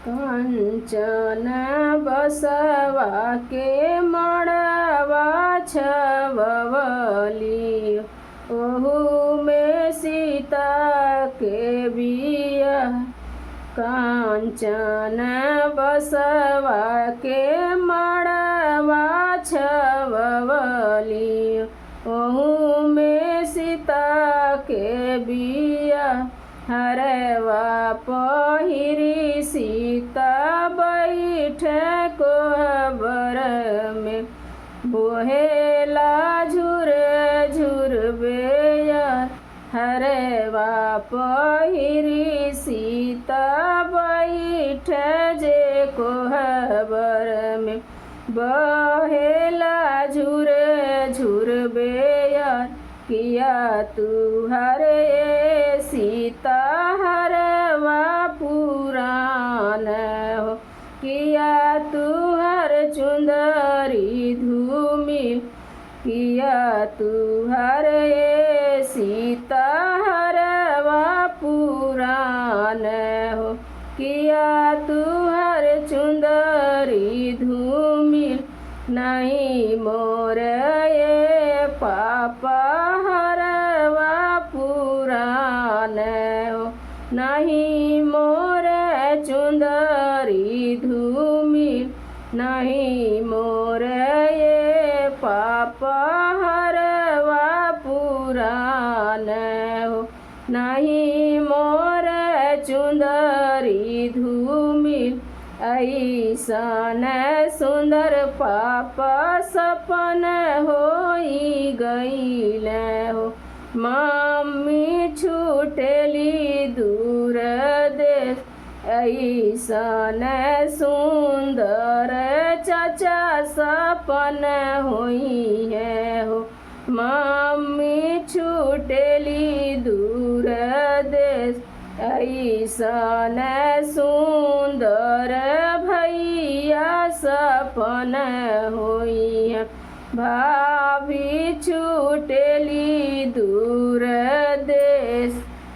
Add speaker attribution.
Speaker 1: कंचन बसवा के मड़वा छवली, ओहू में सीता के बिया। कांचन बसवा के मड़वा छवली, ओहू में सीता के बिया। हरवा पहिरी सीता बैठे कोहबर में, बोहेला झुर झुर बेयर। हरवा पहिरी सीता बैठे जे कोहबर में, बहेला झुर झुर बेयर। किया तू हरे सीता हरवा पुराण हो, किया तू हर चुंदरी धूमिल। किया तू हरे सीता हरवा पुराण हो, किया तू हर चुंदरी धूमिल। नहीं मोर ये पापा हरवा पुराण हो, नहीं मोर चुंदरी धूमिल। नहीं मोर ये पापा हरवा पुराण हो, नहीं मोर चुंदरी धूमिल। ऐसन सुंदर पापा सपन होई गईल हो, मम्मी छूटेली दूर देश। ऐसन सुंदर चाचा सपन होई है हो, मम्मी छूटेली दूर देश। ऐसन सुंदर भैया सपन होई है, भाभी छूटेली दूर देश।